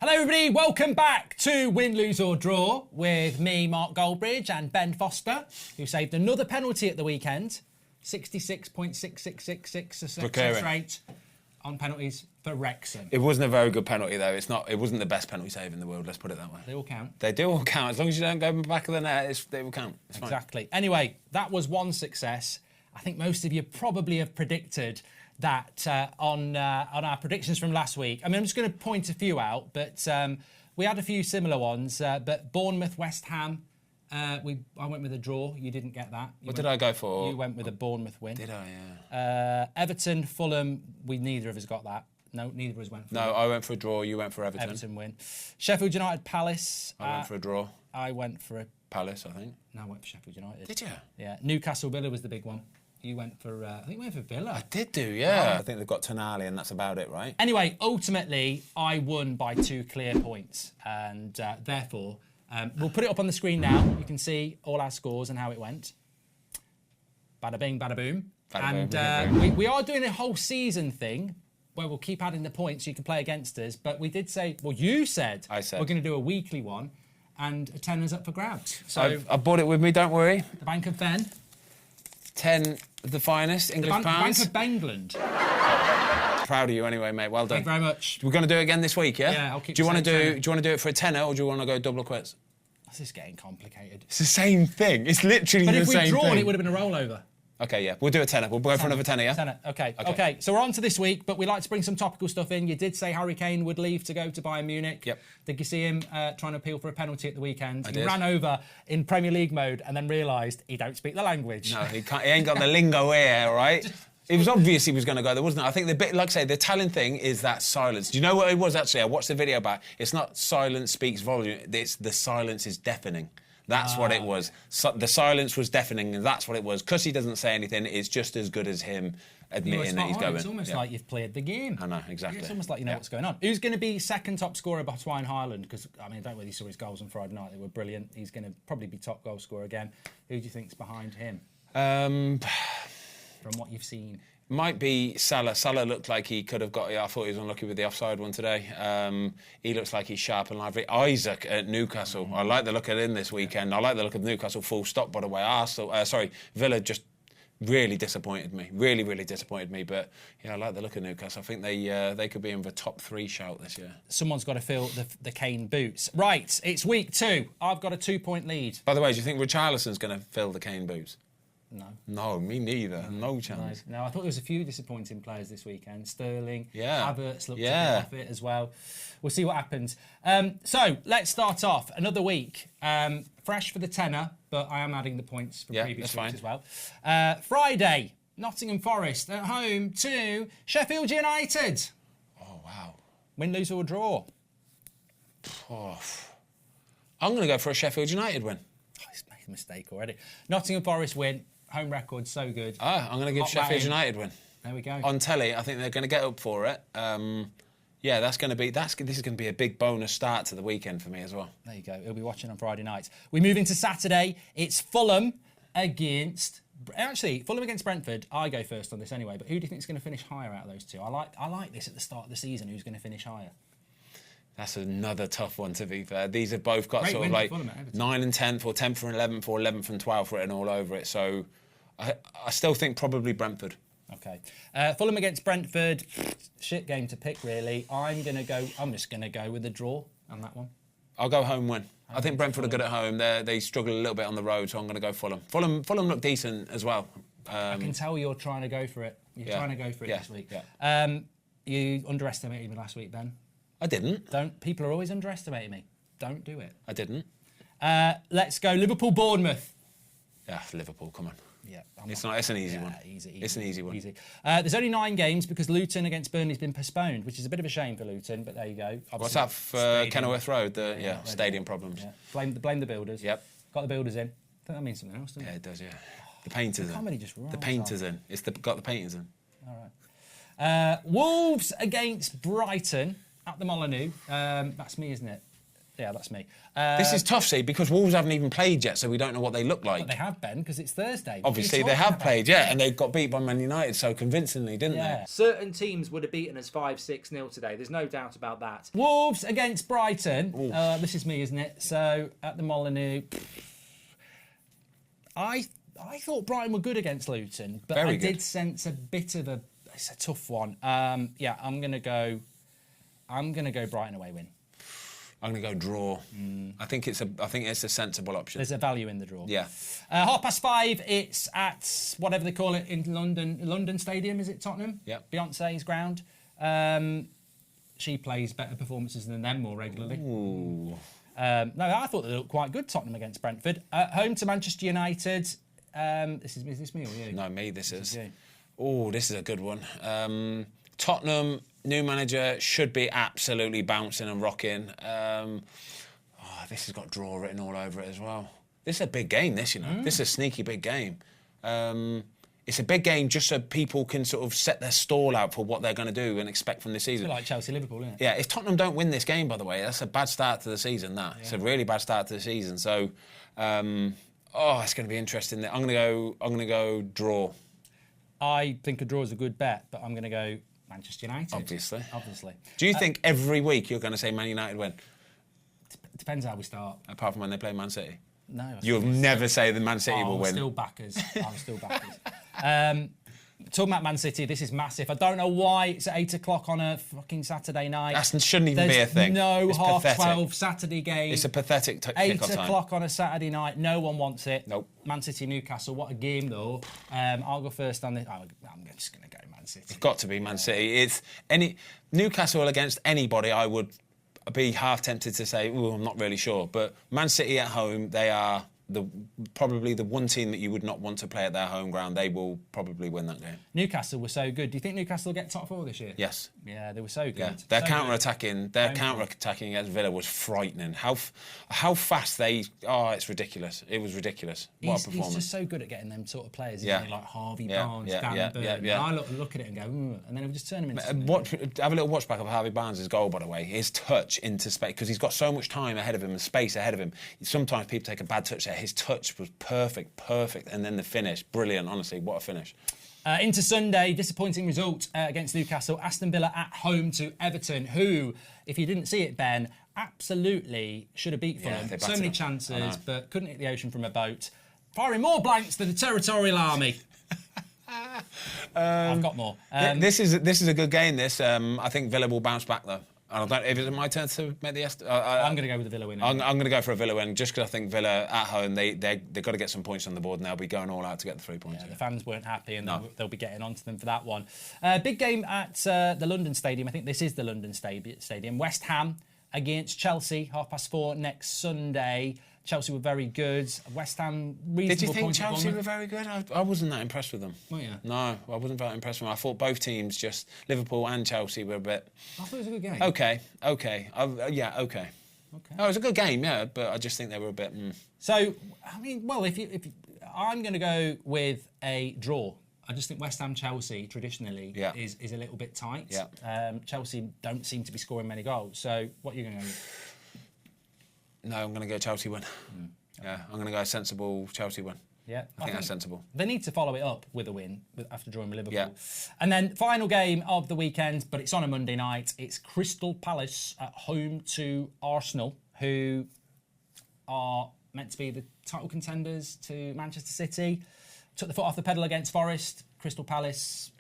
Hello everybody, welcome back to Win, Lose or Draw with me, Mark Goldbridge, and Ben Foster, who saved another penalty at the weekend. 66.6666 success rate on penalties for Wrexham. It wasn't a very good penalty though. It wasn't the best penalty save in the world, let's put it that way. They all count. They do all count. As long as you don't go in the back of the net, they will count. It's exactly. Fine. Anyway, that was one success. I think most of you probably have predicted that on our predictions from last week. I mean, I'm just going to point a few out, but we had a few similar ones. But Bournemouth, West Ham, I went with a draw. You didn't get that. What did I go for? You went with a Bournemouth win. Did I? Yeah. Everton, Fulham. Neither of us got that. No, neither of us went for. No, I went for a draw. You went for Everton. Everton win. Sheffield United, Palace. I went for a draw. I went for a Palace, I think. No, I went for Sheffield United. Did you? Yeah. Newcastle Villa was the big one. You went for, I think you went for Villa. I did do, yeah. I think they've got Tonali and that's about it, right? Anyway, ultimately, I won by 2 clear points. And therefore, we'll put it up on the screen now. You can see all our scores and how it went. Bada bing, bada boom. Bada boom. We are doing a whole season thing where we'll keep adding the points so you can play against us. But we did say, well, you said, I said, we're going to do a weekly one and a tenner's up for grabs. So I bought it with me, don't worry. The Bank of Ben. 10 of the finest English pounds. The Bank of England. Proud of you anyway, mate. Well done. Thank you very much. We're going to do it again this week, yeah? Yeah, I'll keep do you want to tenner. do it for a tenner or do you want to go double or quits? This is getting complicated. It's the same thing. It's literally the same thing. But if we'd drawn, it would have been a rollover. OK, yeah. We'll do a tenner. We'll go for another tenner, yeah? Tenner, OK. So we're on to this week, but we like to bring some topical stuff in. You did say Harry Kane would leave to go to Bayern Munich. Yep. Did you see him trying to appeal for a penalty at the weekend? I He did. ran over in Premier League mode and then realised he don't speak the language. No, he ain't got the lingo here, all right? It was obvious he was going to go there, wasn't it? I think the bit, like I say, the Italian thing is that silence. Do you know what it was, actually? I watched the video about it. It's not silence speaks volume. It's the silence is deafening. That's what it was. So, the silence was deafening, and that's what it was. Because he doesn't say anything, it's just as good as him admitting that he's going. It's almost like you've played the game. I know, exactly. It's almost like you know what's going on. Who's going to be second top scorer behind Haaland? Because, I mean, I don't know whether you saw his goals on Friday night. They were brilliant. He's going to probably be top goal scorer again. Who do you think's behind him? From what you've seen. Might be Salah. Salah looked like he could have got it. I thought he was unlucky with the offside one today. He looks like he's sharp and lively. Isaac at Newcastle. I like the look of him this weekend. I like the look of Newcastle full stop, by the way. Villa just really disappointed me. Really, really disappointed me. But, yeah, I like the look of Newcastle. I think they could be in the top 3 shout this year. Someone's got to fill the Kane boots. Right, it's week 2. I've got a 2-point lead. By the way, do you think Richarlison's going to fill the Kane boots? No. No, me neither. No chance. No, I thought there was a few disappointing players this weekend. Sterling, yeah. Havertz looked a bit off it as well. We'll see what happens. So, let's start off. Another week. Fresh for the tenner, but I am adding the points from previous weeks as well. Friday, Nottingham Forest at home to Sheffield United. Oh, wow. Win, lose or draw? Oh. I'm going to go for a Sheffield United win. Oh, he's made a mistake already. Nottingham Forest win. Home record, so good. I'm going to give Sheffield United win. There we go. On telly, I think they're going to get up for it. Yeah, this is going to be a big bonus start to the weekend for me as well. There you go. He'll be watching on Friday night. We move into Saturday. It's Fulham against... Actually, Fulham against Brentford. I go first on this anyway, but who do you think is going to finish higher out of those two? I like this at the start of the season. Who's going to finish higher? That's another tough one, to be fair. These have both got sort of like Fulham, 9 and 10th, or 10th and 11th, or 11th and 12th written all over it. So I still think probably Brentford. OK. Fulham against Brentford. Shit game to pick, really. I'm just going to go with a draw on that one. I'll go home win. I think Brentford are good at home. They struggle a little bit on the road, so I'm going to go Fulham. Fulham look decent as well. I can tell you're trying to go for it. You're trying to go for it this week. Yeah. You underestimated me last week, Ben. I didn't. People are always underestimating me. Don't do it. I didn't. Let's go Liverpool-Bournemouth. Yeah, Liverpool, come on. Yeah, it's an easy one. Easy. It's an easy one. Easy. There's only 9 games because Luton against Burnley's been postponed, which is a bit of a shame for Luton, but there you go. Obviously, what's that for Kenilworth Road? Stadium problems. Yeah. Blame the builders. Yep. Got the builders in. I think that means something else, doesn't it? Yeah, it does, yeah. The painters in. Comedy just rolls The painters on. in. Got the painters in. All right. Wolves against Brighton at the Molineux. That's me, isn't it? Yeah, that's me. This is tough, see, because Wolves haven't even played yet, so we don't know what they look like. But they have been, because it's Thursday. Obviously, they have played, yeah, and they got beat by Man United so convincingly, didn't they? Certain teams would have beaten us 5-6-0 today. There's no doubt about that. Wolves against Brighton. This is me, isn't it? So, at the Molineux, I thought Brighton were good against Luton, but I did sense a bit of a... It's a tough one. Yeah, I'm going to go Brighton away win. I'm going to go draw. I think it's a sensible option. There's a value in the draw. Yeah. 5:30, it's at whatever they call it in London Stadium, is it Tottenham? Yeah. Beyonce's ground. She plays better performances than them more regularly. Ooh. No, I thought they looked quite good, Tottenham against Brentford. Home to Manchester United. Is this me or you? No, me, this is. you. Oh, this is a good one. Tottenham, new manager, should be absolutely bouncing and rocking. This has got draw written all over it as well. This is a big game, this, you know. This is a sneaky big game. It's a big game just so people can sort of set their stall out for what they're going to do and expect from this season. A bit like Chelsea-Liverpool, isn't it? Yeah, if Tottenham don't win this game, by the way, that's a bad start to the season, that. Yeah. It's a really bad start to the season. So, it's going to be interesting. I'm going to go draw. I think a draw is a good bet, but I'm going to go Manchester United. Obviously. Do you think every week you're going to say Man United win? Depends how we start. Apart from when they play Man City? No. You'll never say the Man City will win. I'm still backers. Talking about Man City, this is massive. I don't know why it's at 8 o'clock on a fucking Saturday night. That shouldn't even be a thing. No half-12 Saturday game. It's a pathetic kickoff time. 8 o'clock on a Saturday night. No one wants it. Nope. Man City, Newcastle. What a game, though. I'll go first on this. I'm just going to go Man City. It's got to be Man City. It's Newcastle against anybody. I would be half tempted to say, I'm not really sure. But Man City at home, they are probably the one team that you would not want to play at their home ground. They will probably win that game. Newcastle were so good. Do you think Newcastle will get top 4 this year? Yes. Yeah, they were so good. Yeah. Their counter-attacking against Villa was frightening. How fast they... Oh, it's ridiculous. It was ridiculous. What a performance. He's just so good at getting them sort of players, isn't he? Like Harvey Barnes, Dan Burn. I look at it and go, and then he'll just turn him into something. Have a little watch back of Harvey Barnes' goal, by the way. His touch into space, because he's got so much time ahead of him and space ahead of him. Sometimes people take a bad touch there. His touch was perfect. And then the finish, brilliant, honestly. What a finish. Into Sunday, disappointing result against Newcastle. Aston Villa at home to Everton, who, if you didn't see it, Ben, absolutely should have beat Fulham. So many chances, but couldn't hit the ocean from a boat. Firing more blanks than the Territorial Army. I've got more. This is a good game, this. I think Villa will bounce back, though. If it's my turn to make the... I'm going to go with the Villa win. I'm going to go for a Villa win, just because I think Villa at home, they've got to get some points on the board, and they'll be going all out to get the 3 points. Yeah, the fans weren't happy, and they'll be getting onto them for that one. Big game at the London Stadium. I think this is the London Stadium. West Ham against Chelsea, 4:30 next Sunday. Chelsea were very good. West Ham, reasonable. Did you think Chelsea were very good? I wasn't that impressed with them. Weren't you? No, I wasn't that impressed with them. I thought both teams, just Liverpool and Chelsea, were a bit... I thought it was a good game. Okay. Okay. Oh, it was a good game, yeah, but I just think they were a bit... So, I mean, well, if I'm going to go with a draw. I just think West Ham Chelsea traditionally is a little bit tight. Yeah. Chelsea don't seem to be scoring many goals. So, what are you going to go with? No, I'm going to go Chelsea win. Yeah, I'm going to go a sensible Chelsea win. Yeah, I think that's sensible. They need to follow it up with a win after drawing with Liverpool. Yeah. And then final game of the weekend, but it's on a Monday night. It's Crystal Palace at home to Arsenal, who are meant to be the title contenders to Manchester City. Took the foot off the pedal against Forest. Crystal Palace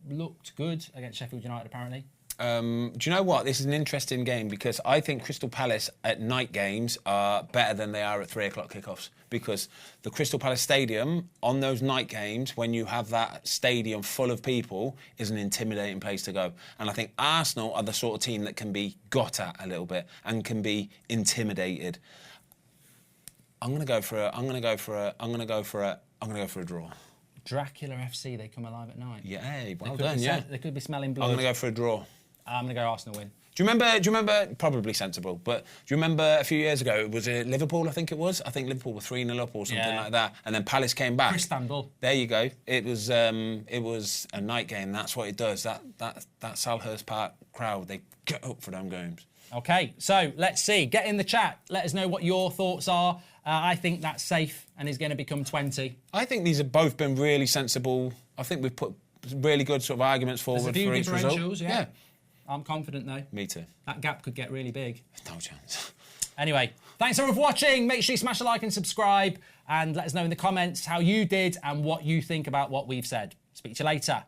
looked good against Sheffield United, apparently. Do you know what? This is an interesting game because I think Crystal Palace at night games are better than they are at 3 o'clock kickoffs, because the Crystal Palace Stadium on those night games, when you have that stadium full of people, is an intimidating place to go. And I think Arsenal are the sort of team that can be got at a little bit and can be intimidated. I'm going to go for a draw. Dracula FC, they come alive at night. Yeah, well done, yeah. They could be smelling blood. I'm going to go for a draw. I'm going to go Arsenal win. Do you remember, probably sensible, but do you remember a few years ago, was it Liverpool, I think it was? I think Liverpool were 3-0 up or something like that, and then Palace came back. Istanbul. There you go. It was a night game, that's what it does. That Selhurst Park crowd, they get up for them games. Okay, so let's see. Get in the chat. Let us know what your thoughts are. I think that's safe and is going to become 20. I think these have both been really sensible. I think we've put really good sort of arguments forward for each result. Differentials, yeah. I'm confident, though. Me too. That gap could get really big. No chance. Anyway, thanks everyone for watching. Make sure you smash a like and subscribe and let us know in the comments how you did and what you think about what we've said. Speak to you later.